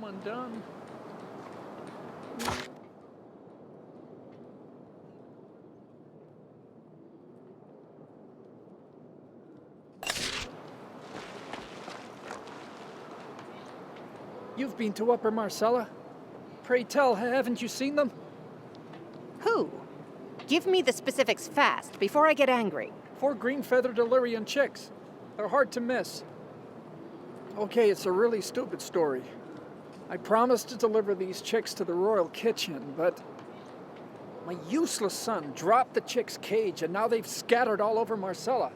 Undone. You've been to Upper Marcella? Pray tell, haven't you seen them? Who? Give me the specifics fast, before I get angry. 4 green-feathered Illyrian chicks. They're hard to miss. Okay, it's a really stupid story. I promised to deliver these chicks to the royal kitchen, but my useless son dropped the chicks' cage, and now they've scattered all over Marcella.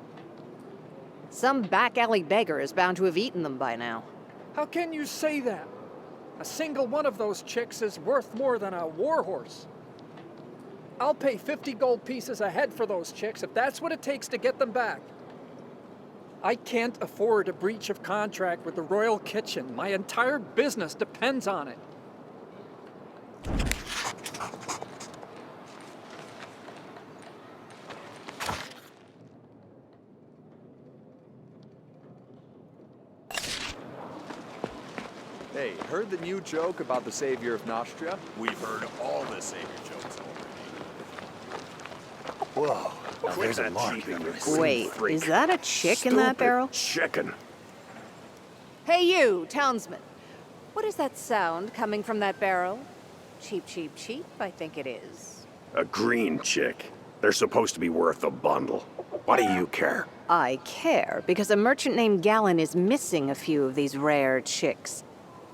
Some back-alley beggar is bound to have eaten them by now. How can you say that? A single one of those chicks is worth more than a warhorse. I'll pay 50 gold pieces a head for those chicks if that's what it takes to get them back. I can't afford a breach of contract with the royal kitchen. My entire business depends on it. Hey, heard the new joke about the savior of Nostria? We've heard all the savior jokes already. Whoa, now there's a mark. Wait, is that a chick in that barrel? Chicken. Hey you, townsman. What is that sound coming from that barrel? Cheap, cheap, cheap, I think it is. A green chick. They're supposed to be worth a bundle. What do you care? I care because a merchant named Gallon is missing a few of these rare chicks.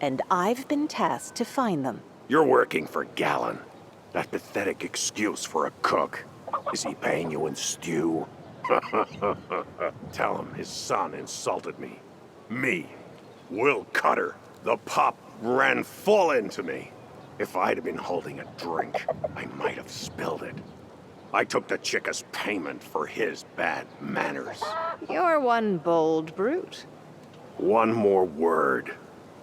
And I've been tasked to find them. You're working for Gallon. That pathetic excuse for a cook. Is he paying you in stew? Tell him his son insulted me. Me, Will Cutter. The pup ran full into me. If I'd have been holding a drink, I might have spilled it. I took the chick as payment for his bad manners. You're one bold brute. One more word,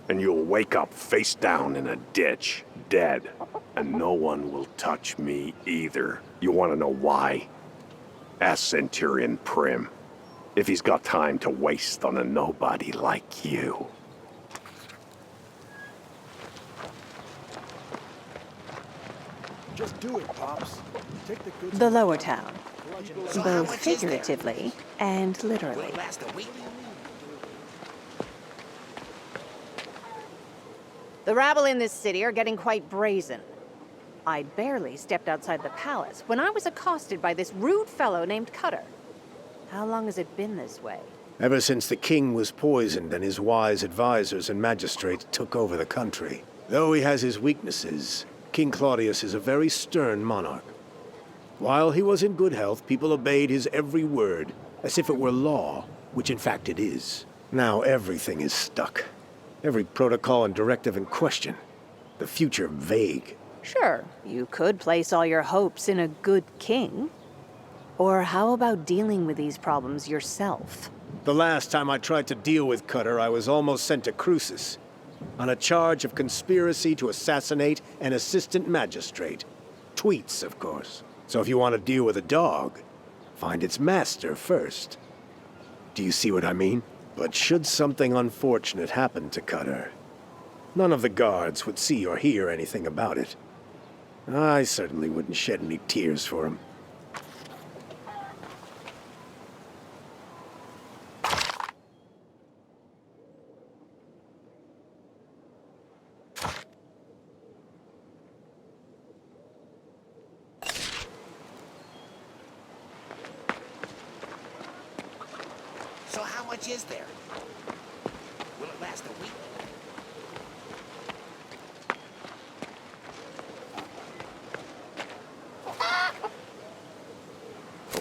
and you'll wake up face down in a ditch, dead. And no one will touch me either. You want to know why? Ask Centurion Prim, if he's got time to waste on a nobody like you. Just do it, Pops. Take the goods. The lower town. Both figuratively and literally. The rabble in this city are getting quite brazen. I barely stepped outside the palace when I was accosted by this rude fellow named Cutter. How long has it been this way? Ever since the king was poisoned and his wise advisors and magistrates took over the country. Though he has his weaknesses, King Claudius is a very stern monarch. While he was in good health, people obeyed his every word, as if it were law, which in fact it is. Now everything is stuck. Every protocol and directive in question. The future vague. Sure, you could place all your hopes in a good king. Or how about dealing with these problems yourself? The last time I tried to deal with Cutter, I was almost sent to Crucis on a charge of conspiracy to assassinate an assistant magistrate. Tweets, of course. So if you want to deal with a dog, find its master first. Do you see what I mean? But should something unfortunate happen to Cutter, none of the guards would see or hear anything about it. I certainly wouldn't shed any tears for him. So how much is there? Will it last a week?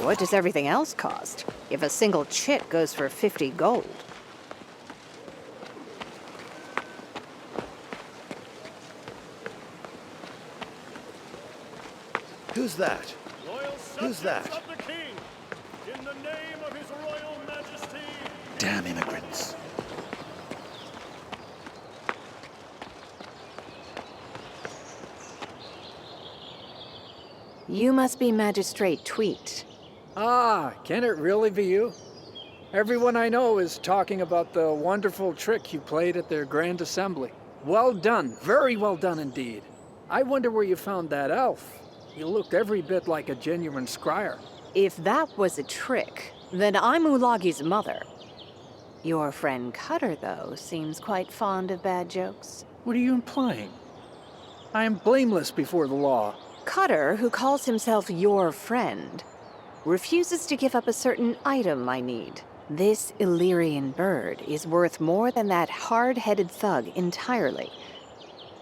What does everything else cost? If a single chick goes for 50 gold. Who's that? Loyal Who's that? subjects of the king, in the name of his royal majesty. Damn immigrants. You must be Magistrate Tweet. Ah, can it really be you? Everyone I know is talking about the wonderful trick you played at their grand assembly. Well done. Very well done indeed. I wonder where you found that elf. You looked every bit like a genuine scryer. If that was a trick, then I'm Ulagi's mother. Your friend Cutter, though, seems quite fond of bad jokes. What are you implying? I am blameless before the law. Cutter, who calls himself your friend, refuses to give up a certain item I need. This Illyrian bird is worth more than that hard-headed thug entirely.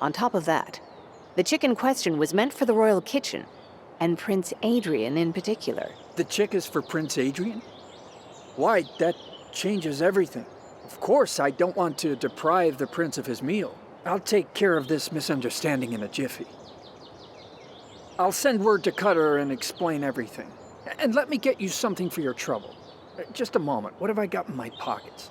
On top of that, the chick in question was meant for the royal kitchen, and Prince Adrian in particular. The chick is for Prince Adrian? Why, that changes everything. Of course, I don't want to deprive the prince of his meal. I'll take care of this misunderstanding in a jiffy. I'll send word to Cutter and explain everything. And let me get you something for your trouble. Just a moment. What have I got in my pockets?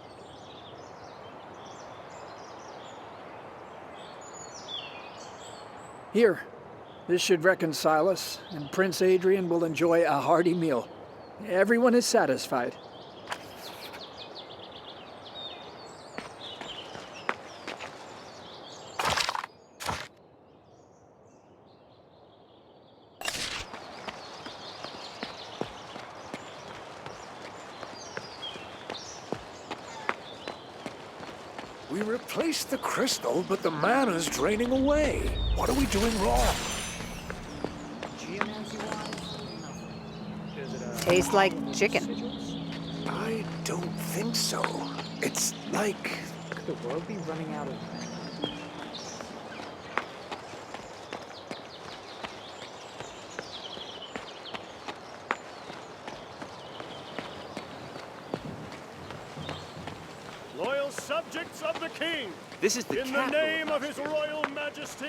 Here. This should reconcile us, and Prince Adrian will enjoy a hearty meal. Everyone is satisfied. We replaced the crystal, but the mana's draining away. What are we doing wrong? Tastes like chicken. I don't think so. It's like... Could the world be running out of... Loyal subjects of the king, This is the in the capital name of his royal majesty,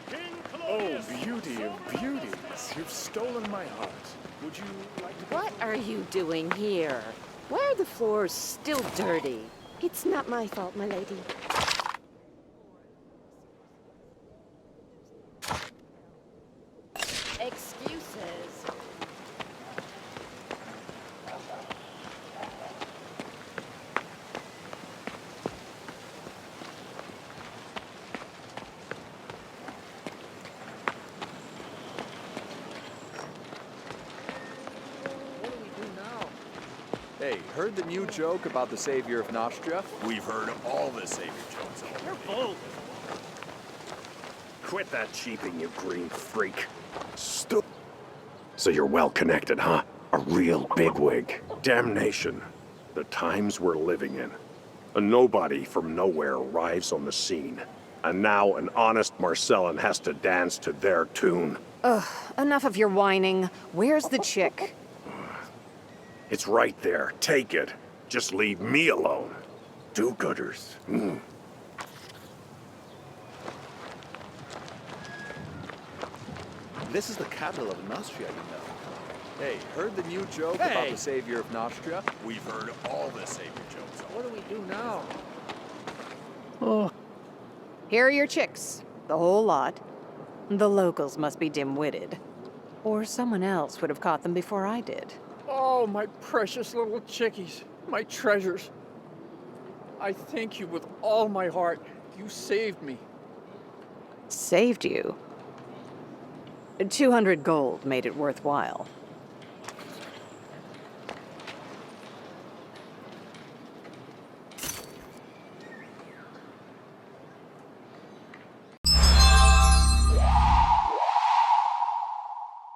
King Oh, Claudius. beauty of beauties. You've stolen my heart. Would you like to... What are you doing here? Why are the floors still dirty? It's not my fault, my lady. Excuses. What do we do now? Hey, heard the new joke about the savior of Nostria? We've heard all the savior jokes. You're bold. Quit that cheeping, you green freak. So you're well connected, huh? A real bigwig. Damnation. The times we're living in. A nobody from nowhere arrives on the scene. And now an honest Marcellan has to dance to their tune. Enough of your whining. Where's the chick? It's right there. Take it. Just leave me alone. Do-gooders. This is the capital of Nostria, you know. Hey, heard the new joke about the savior of Nostria? We've heard all the savior jokes. What do we do now? Here are your chicks. The whole lot. The locals must be dim-witted. Or someone else would have caught them before I did. Oh, my precious little chickies. My treasures. I thank you with all my heart. You saved me. Saved you? 200 gold made it worthwhile.